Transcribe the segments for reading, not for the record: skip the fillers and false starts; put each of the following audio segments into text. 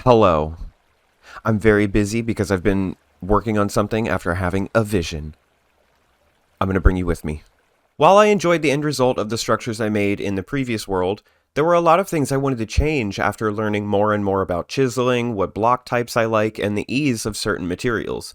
Hello. I'm very busy because I've been working on something after having a vision. I'm going to bring you with me. While I enjoyed the end result of the structures I made in the previous world, there were a lot of things I wanted to change after learning more and more about chiseling, what block types I like, and the ease of certain materials.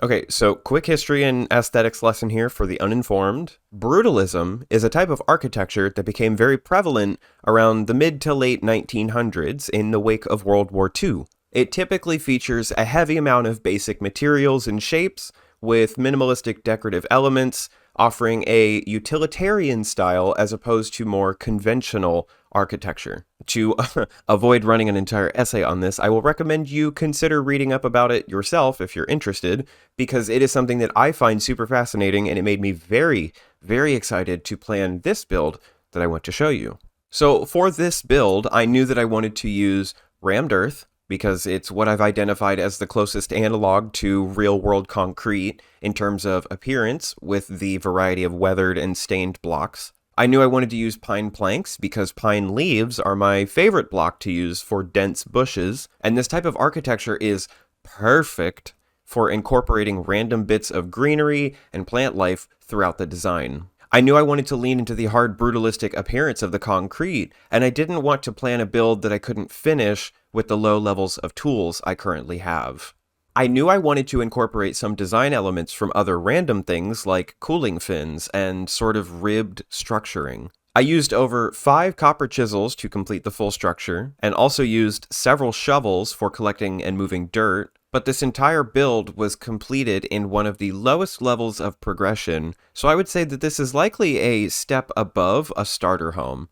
Okay, so quick history and aesthetics lesson here for the uninformed. Brutalism is a type of architecture that became very prevalent around the mid to late 1900s in the wake of World War II. It typically features a heavy amount of basic materials and shapes, with minimalistic decorative elements, offering a utilitarian style as opposed to more conventional architecture. To avoid running an entire essay on this, I will recommend you consider reading up about it yourself if you're interested, because it is something that I find super fascinating, and it made me very, very excited to plan this build that I want to show you. So for this build, I knew that I wanted to use rammed earth, because it's what I've identified as the closest analog to real-world concrete in terms of appearance, with the variety of weathered and stained blocks. I knew I wanted to use pine planks because pine leaves are my favorite block to use for dense bushes, and this type of architecture is perfect for incorporating random bits of greenery and plant life throughout the design. I knew I wanted to lean into the hard brutalistic appearance of the concrete, and I didn't want to plan a build that I couldn't finish with the low levels of tools I currently have. I knew I wanted to incorporate some design elements from other random things like cooling fins and sort of ribbed structuring. I used over 5 copper chisels to complete the full structure, and also used several shovels for collecting and moving dirt, but this entire build was completed in one of the lowest levels of progression, so I would say that this is likely a step above a starter home.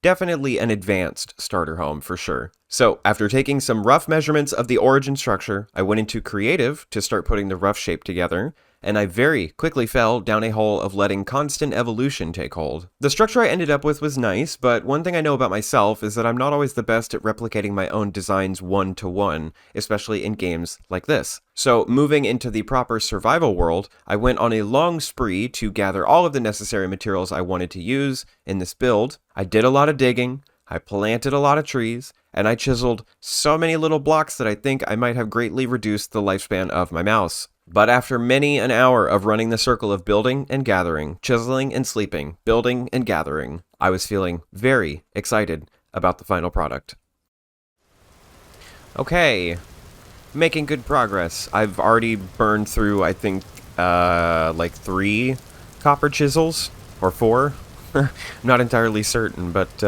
Definitely an advanced starter home for sure. So after taking some rough measurements of the origin structure, I went into creative to start putting the rough shape together, and I very quickly fell down a hole of letting constant evolution take hold. The structure I ended up with was nice, but one thing I know about myself is that I'm not always the best at replicating my own designs one-to-one, especially in games like this. So moving into the proper survival world, I went on a long spree to gather all of the necessary materials I wanted to use in this build. I did a lot of digging, I planted a lot of trees, and I chiseled so many little blocks that I think I might have greatly reduced the lifespan of my mouse. But after many an hour of running the circle of building and gathering, chiseling and sleeping, building and gathering, I was feeling very excited about the final product. Okay, making good progress. I've already burned through, I think, like 3 copper chisels, or 4. I'm not entirely certain, but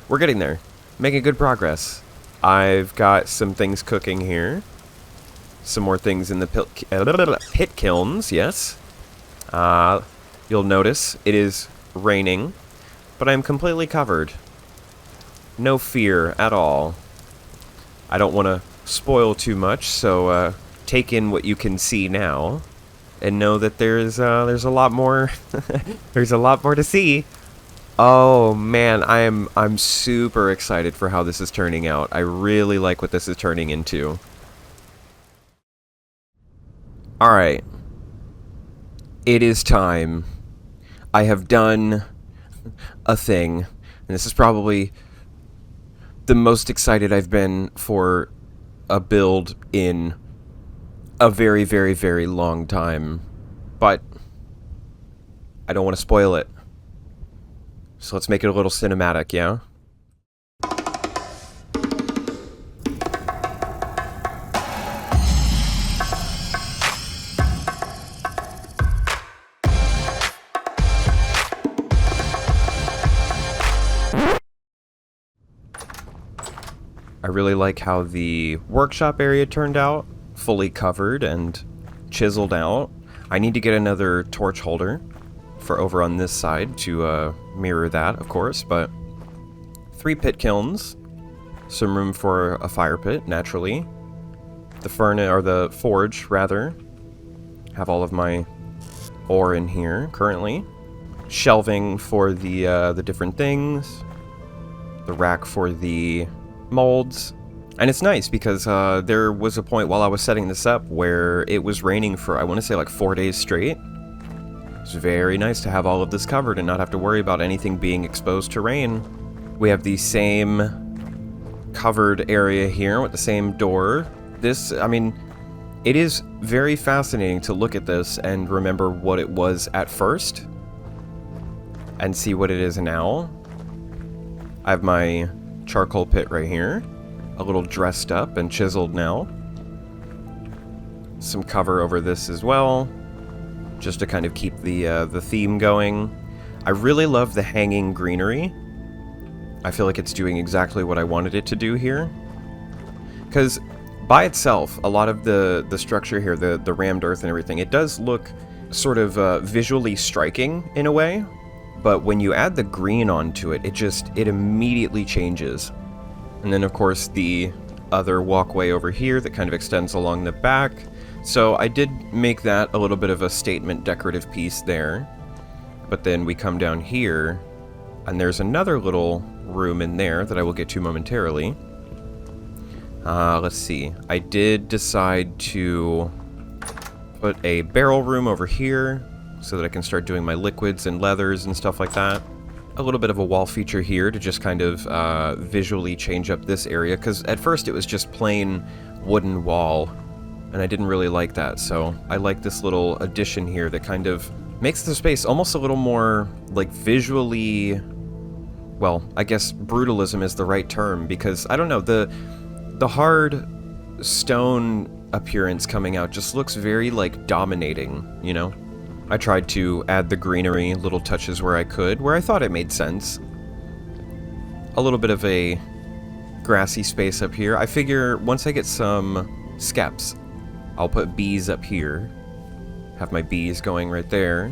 we're getting there. Making good progress. I've got some things cooking here. Some more things in the pit kilns, yes. You'll notice it is raining, but I'm completely covered. No fear at all. I don't want to spoil too much, so take in what you can see now, and know that there's a lot more. There's a lot more to see. Oh man, I'm super excited for how this is turning out. I really like what this is turning into. Alright. It is time. I have done a thing, and this is probably the most excited I've been for a build in a very, very, very long time. But I don't want to spoil it. So let's make it a little cinematic, yeah? I really like how the workshop area turned out, fully covered and chiseled out. I need to get another torch holder for over on this side to mirror that, of course, but 3 pit kilns, some room for a fire pit, naturally. The furnace, or the forge, rather. Have all of my ore in here, currently. Shelving for the different things. The rack for the molds. And it's nice because there was a point while I was setting this up where it was raining for, I want to say, like 4 days straight. It's very nice to have all of this covered and not have to worry about anything being exposed to rain. We have the same covered area here with the same door. This, I mean, it is very fascinating to look at this and remember what it was at first and see what it is now. I have my charcoal pit right here, a little dressed up and chiseled now. Some cover over this as well, just to kind of keep the theme going. I really love the hanging greenery. I feel like it's doing exactly what I wanted it to do here. Because by itself, a lot of the structure here, the rammed earth and everything, it does look sort of visually striking in a way. But when you add the green onto it, it immediately changes. And then of course the other walkway over here that kind of extends along the back. So I did make that a little bit of a statement decorative piece there. But then we come down here, and there's another little room in there that I will get to momentarily. Let's see. I did decide to put a barrel room over here so that I can start doing my liquids and leathers and stuff like that. A little bit of a wall feature here to just kind of visually change up this area, because at first it was just plain wooden wall, and I didn't really like that, so I like this little addition here that kind of makes the space almost a little more, like, visually... Well, I guess brutalism is the right term, because, I don't know, the hard stone appearance coming out just looks very, like, dominating, you know? I tried to add the greenery, little touches where I could, where I thought it made sense. A little bit of a grassy space up here. I figure once I get some skeps, I'll put bees up here. Have my bees going right there.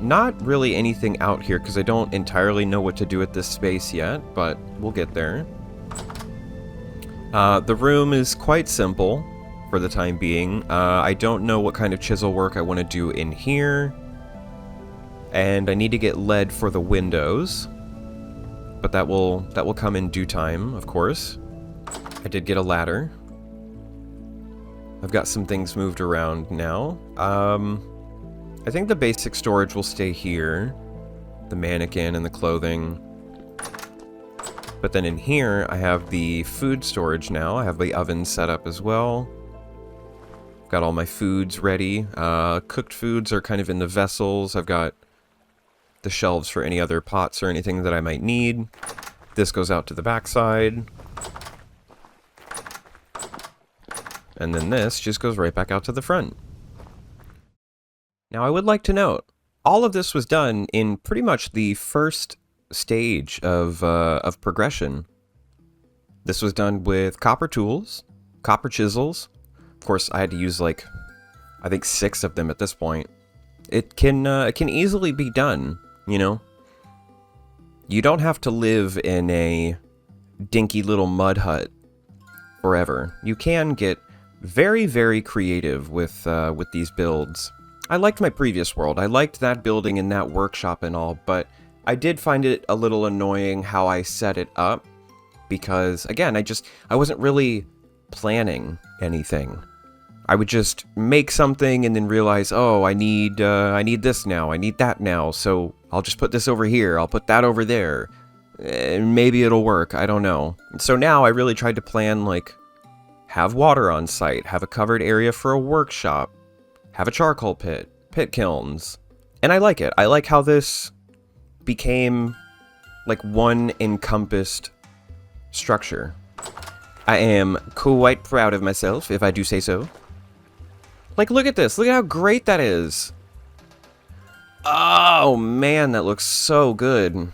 Not really anything out here because I don't entirely know what to do with this space yet, but we'll get there. The room is quite simple for the time being. I don't know what kind of chisel work I want to do in here. And I need to get lead for the windows. But that will come in due time, of course. I did get a ladder. I've got some things moved around now. I think the basic storage will stay here. The mannequin and the clothing. But then in here, I have the food storage now. I have the oven set up as well. Got all my foods ready. Cooked foods are kind of in the vessels. I've got the shelves for any other pots or anything that I might need. This goes out to the backside. And then this just goes right back out to the front. Now I would like to note, all of this was done in pretty much the first stage of progression. This was done with copper tools, copper chisels. Of course, I had to use like, I think 6 of them at this point. It can easily be done, you know? You don't have to live in a dinky little mud hut forever. You can get very, very creative with these builds. I liked my previous world. I liked that building and that workshop and all, but I did find it a little annoying how I set it up because, again, I wasn't really planning anything. I would just make something and then realize, oh, I need this now, I need that now, so I'll just put this over here, I'll put that over there, and maybe it'll work, I don't know. So now I really tried to plan, like, have water on site, have a covered area for a workshop, have a charcoal pit, pit kilns. And I like it. I like how this became like one encompassed structure. I am quite proud of myself, if I do say so. Like, look at this. Look at how great that is. Oh, man, that looks so good.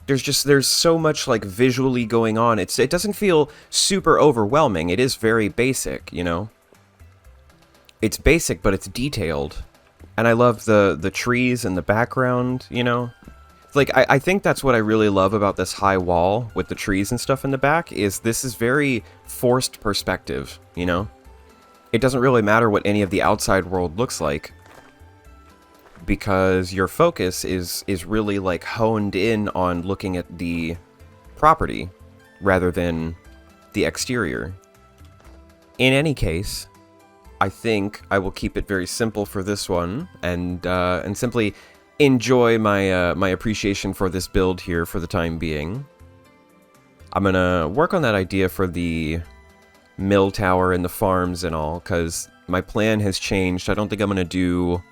There's so much, like, visually going on. It doesn't feel super overwhelming. It is very basic, you know? It's basic, but it's detailed. And I love the trees in the background, you know? Like, I think that's what I really love about this high wall with the trees and stuff in the back, is this is very forced perspective, you know? It doesn't really matter what any of the outside world looks like, because your focus is really, like, honed in on looking at the property rather than the exterior. In any case, I think I will keep it very simple for this one, and simply enjoy my my appreciation for this build here for the time being. I'm gonna work on that idea for the mill tower and the farms and all, because my plan has changed. I don't think I'm gonna do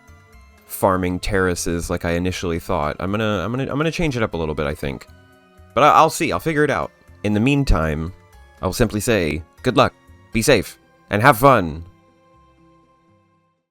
farming terraces like I initially thought. I'm gonna change it up a little bit, I think. But I'll see. I'll figure it out. In the meantime, I'll simply say good luck, be safe, and have fun.